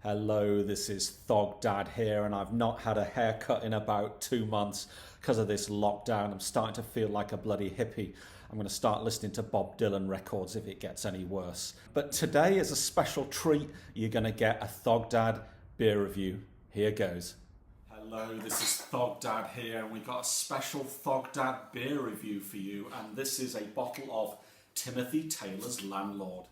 Hello, this is Thogdad here, and I've not had a haircut in about 2 months because of this lockdown. I'm starting to feel like a bloody hippie. I'm going to start listening to Bob Dylan records if it gets any worse. But today is a special treat. You're going to get a Thogdad beer review. Here goes. Hello, this is Thogdad here, and we've got a special Thogdad beer review for you, and this is a bottle of Timothy Taylor's Landlord.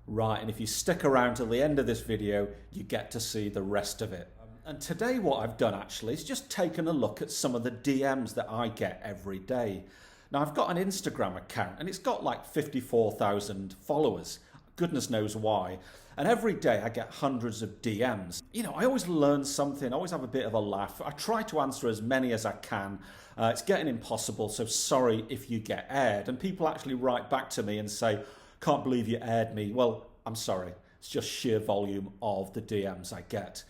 Right, and if you stick around till the end of this video, you get to see the rest of it. And today what I've done actually is just taken a look at some of the DMs that I get every day. Now I've got an Instagram account and it's got like 54,000 followers. Goodness knows why. And every day I get hundreds of DMs. You know, I always learn something, I always have a bit of a laugh. I try to answer as many as I can. It's getting impossible, so sorry if you get aired. And people actually write back to me and say, "Can't believe you aired me." Well, I'm sorry. It's just sheer volume of the DMs I get.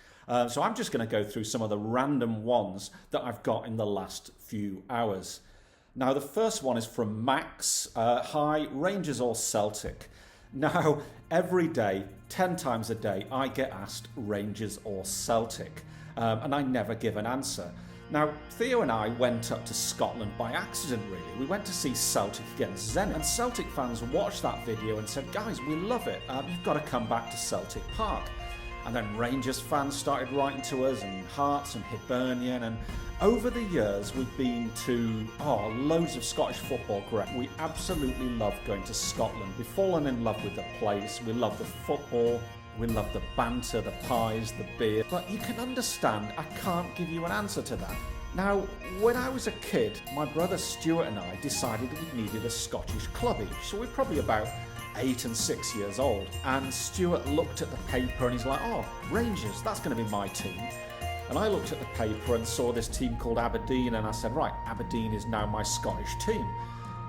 So I'm just going to go through some of the random ones that I've got in the last few hours. Now, the first one is from Max. Hi, Rangers or Celtic? Now, every day, 10 times a day, I get asked Rangers or Celtic, and I never give an answer. Now, Theo and I went up to Scotland by accident, really. We went to see Celtic against Zenit, and Celtic fans watched that video and said, "Guys, we love it. You've got to come back to Celtic Park." And then Rangers fans started writing to us, and Hearts and Hibernian, and over the years we've been to loads of Scottish football grounds. We absolutely love going to Scotland. We've fallen in love with the place. We love the football. We love the banter, the pies, the beer. But you can understand, I can't give you an answer to that. Now, when I was a kid, my brother Stuart and I decided we needed a Scottish club each. So we're probably about 8 and 6 years old. And Stuart looked at the paper and he's like, "Oh, Rangers, that's going to be my team." And I looked at the paper and saw this team called Aberdeen, and I said, "Right, Aberdeen is now my Scottish team."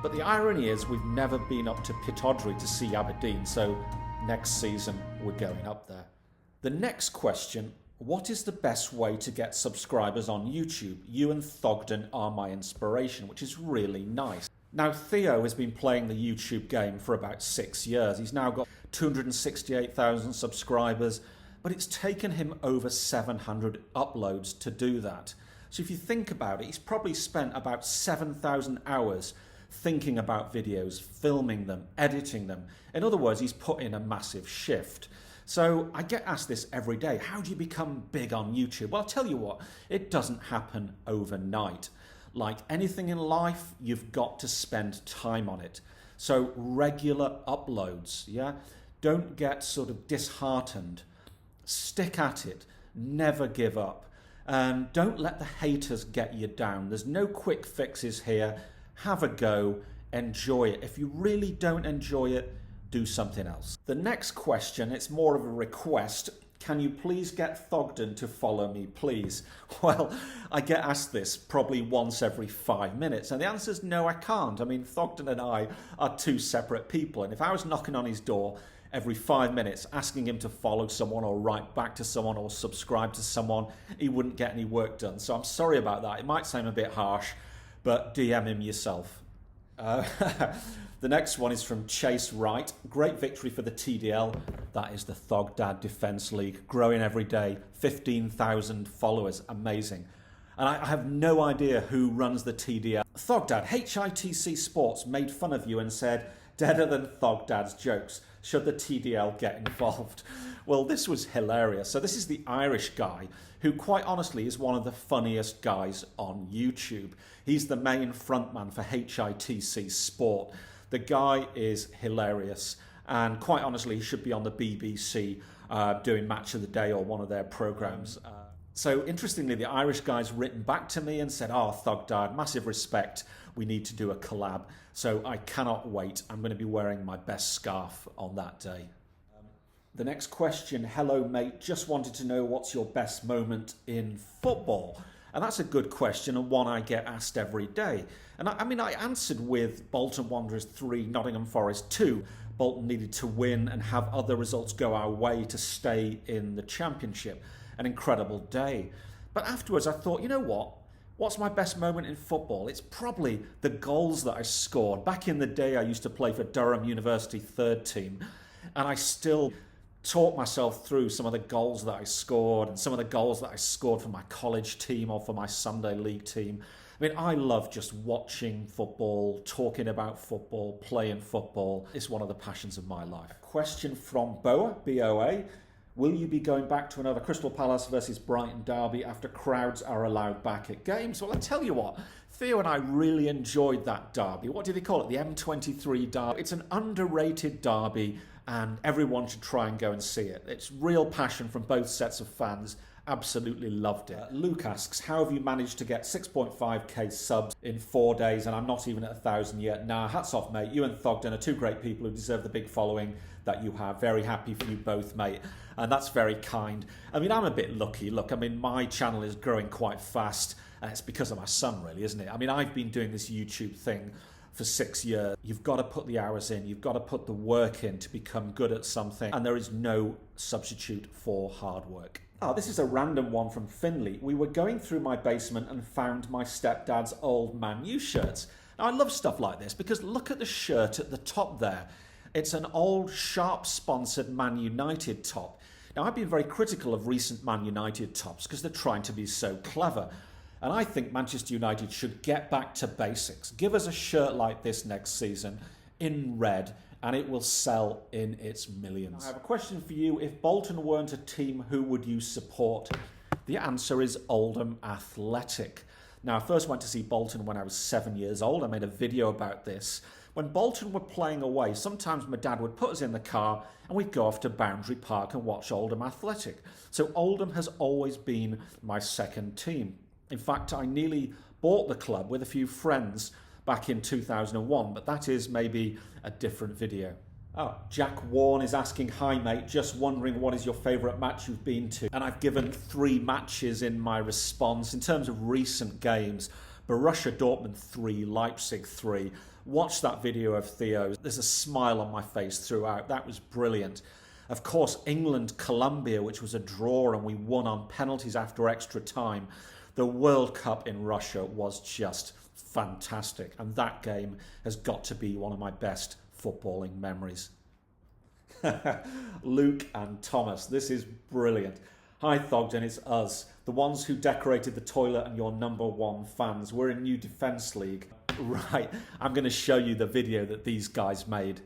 But the irony is we've never been up to Pittodrie to see Aberdeen, so next season we're going up there. The next question: what is the best way to get subscribers on YouTube? You and Thogden are my inspiration, which is really nice. Now, Theo has been playing the YouTube game for about 6 years. He's now got 268,000 subscribers, but it's taken him over 700 uploads to do that. So if you think about it, he's probably spent about 7,000 hours thinking about videos, filming them, editing them. In other words, he's put in a massive shift. So I get asked this every day: how do you become big on YouTube? Well, I'll tell you what, it doesn't happen overnight. Like anything in life, you've got to spend time on it. So regular uploads, yeah? Don't get sort of disheartened. Stick at it. Never give up. And don't let the haters get you down. There's no quick fixes here. Have a go. Enjoy it. If you really don't enjoy it, do something else. The next question, it's more of a request. Can you please get Thogden to follow me, please? Well, I get asked this probably once every 5 minutes, and the answer is no, I can't. I mean, Thogden and I are two separate people, and if I was knocking on his door every 5 minutes asking him to follow someone or write back to someone or subscribe to someone, he wouldn't get any work done. So I'm sorry about that. It might sound a bit harsh, but DM him yourself. The next one is from Chase Wright. Great victory for the TDL. That is the Thogdad Defence League. Growing every day. 15,000 followers. Amazing. And I have no idea who runs the TDL. Thogdad, HITC Sports made fun of you and said, "Deader than Thogdad's jokes. Should the TDL get involved?" Well, this was hilarious. So this is the Irish guy who, quite honestly, is one of the funniest guys on YouTube. He's the main frontman for HITC Sport. The guy is hilarious, and quite honestly, he should be on the BBC doing Match of the Day or one of their programmes. So interestingly, the Irish guy's written back to me and said, "Oh, Thogdad, massive respect. We need to do a collab." So I cannot wait. I'm going to be wearing my best scarf on that day. The next question: hello mate, just wanted to know what's your best moment in football? And that's a good question, and one I get asked every day. And I answered with Bolton Wanderers 3, Nottingham Forest 2. Bolton needed to win and have other results go our way to stay in the Championship. An incredible day. But afterwards I thought, you know what? What's my best moment in football? It's probably the goals that I scored. Back in the day, I used to play for Durham University third team, and I still talk myself through some of the goals that I scored and some of the goals that I scored for my college team or for my Sunday league team. I mean, I love just watching football, talking about football, playing football. It's one of the passions of my life. A question from Boa, B-O-A. Will you be going back to another Crystal Palace versus Brighton derby after crowds are allowed back at games? Well, I tell you what, Theo and I really enjoyed that derby. What do they call it? The M23 derby. It's an underrated derby and everyone should try and go and see it. It's real passion from both sets of fans. Absolutely loved it. Luke asks, how have you managed to get 6.5k subs in 4 days and I'm not even at 1,000 yet? Nah, hats off, mate. You and Thogdad are two great people who deserve the big following that you have. Very happy for you both, mate. And that's very kind. I mean, I'm a bit lucky. Look, I mean, my channel is growing quite fast and it's because of my son, really, isn't it? I mean, I've been doing this YouTube thing for 6 years. You've got to put the hours in. You've got to put the work in to become good at something. And there is no substitute for hard work. Oh, this is a random one from Finley. We were going through my basement and found my stepdad's old Man U shirts. Now, I love stuff like this because look at the shirt at the top there. It's an old Sharp-sponsored Man United top. Now, I've been very critical of recent Man United tops because they're trying to be so clever. And I think Manchester United should get back to basics. Give us a shirt like this next season in red and it will sell in its millions. I have a question for you. If Bolton weren't a team, who would you support? The answer is Oldham Athletic. Now, I first went to see Bolton when I was 7 years old. I made a video about this. When Bolton were playing away, sometimes my dad would put us in the car and we'd go off to Boundary Park and watch Oldham Athletic. So Oldham has always been my second team. In fact, I nearly bought the club with a few friends back in 2001, but that is maybe a different video. Oh, Jack Warren is asking, hi mate, just wondering what is your favourite match you've been to? And I've given 3 matches in my response. In terms of recent games, Borussia Dortmund 3, Leipzig 3. Watch that video of Theo's. There's a smile on my face throughout. That was brilliant. Of course, England-Colombia, which was a draw and we won on penalties after extra time. The World Cup in Russia was just fantastic, and that game has got to be one of my best footballing memories. Luke and Thomas, this is brilliant. Hi Thogdad, it's us, the ones who decorated the toilet and your #1 fans. We're in New Defence League. Right, I'm going to show you the video that these guys made.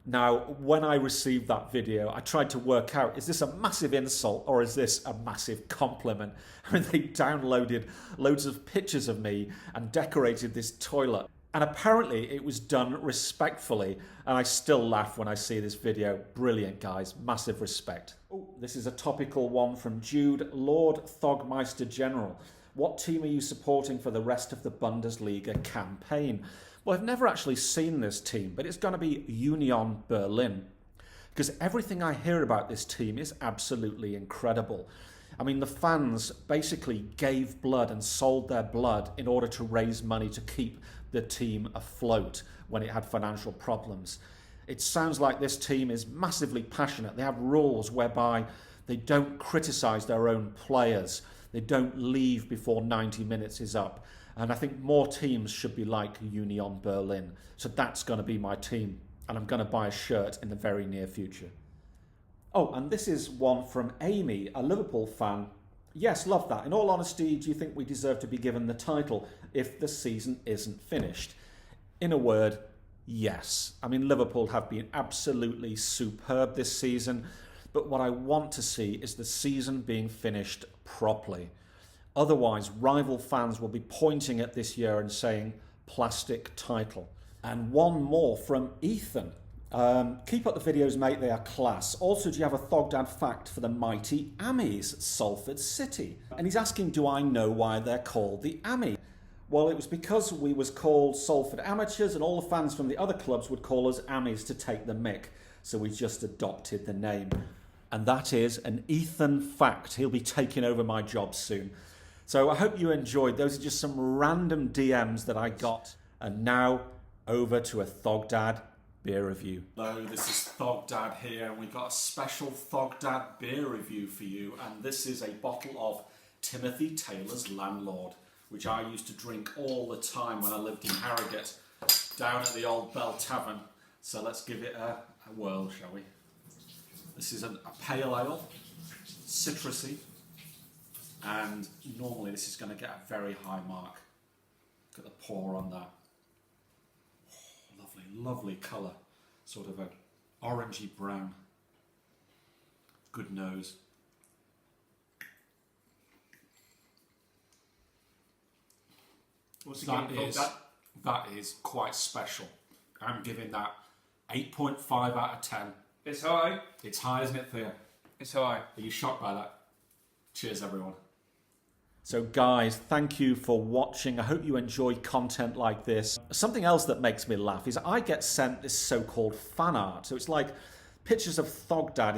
Now, when I received that video, I tried to work out, is this a massive insult or is this a massive compliment? I mean, they downloaded loads of pictures of me and decorated this toilet. And apparently it was done respectfully. And I still laugh when I see this video. Brilliant, guys. Massive respect. Oh, this is a topical one from Jude. Lord Thogmeister General, what team are you supporting for the rest of the Bundesliga campaign? Well, I've never actually seen this team, but it's going to be Union Berlin. Because everything I hear about this team is absolutely incredible. I mean, the fans basically gave blood and sold their blood in order to raise money to keep the team afloat when it had financial problems. It sounds like this team is massively passionate. They have rules whereby they don't criticise their own players. They don't leave before 90 minutes is up. And I think more teams should be like Union Berlin. So that's going to be my team. And I'm going to buy a shirt in the very near future. Oh, and this is one from Amy, a Liverpool fan. Yes, love that. In all honesty, do you think we deserve to be given the title if the season isn't finished? In a word, yes. I mean, Liverpool have been absolutely superb this season. But what I want to see is the season being finished properly. Otherwise, rival fans will be pointing at this year and saying, plastic title. And one more from Ethan. Keep up the videos, mate. They are class. Also, do you have a Thogdad fact for the mighty Amis, Salford City? And he's asking, do I know why they're called the Ami? Well, it was because we was called Salford Amateurs and all the fans from the other clubs would call us Amis to take the mick. So we just adopted the name. And that is an Ethan fact. He'll be taking over my job soon. So I hope you enjoyed. Those are just some random DMs that I got. And now over to a Thogdad beer review. Hello, this is Thogdad here, and we've got a special Thogdad beer review for you. And this is a bottle of Timothy Taylor's Landlord, which I used to drink all the time when I lived in Harrogate, down at the Old Bell Tavern. So let's give it a whirl, shall we? This is a pale ale, citrusy, and normally this is going to get a very high mark. Look at the pour on that. Oh, lovely, lovely colour. Sort of an orangey brown. Good nose. What's That is quite special. I'm giving that 8.5 out of 10. It's high. It's high, isn't it, Theo? It's high. Are you shocked by that? Cheers, everyone. So guys, thank you for watching. I hope you enjoy content like this. Something else that makes me laugh is I get sent this so-called fan art. So it's like pictures of Thogdad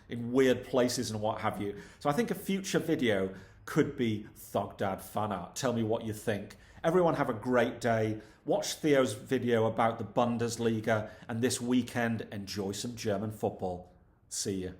in weird places and what have you. So I think a future video could be Thogdad fan art. Tell me what you think. Everyone have a great day. Watch Theo's video about the Bundesliga, and this weekend enjoy some German football. See you.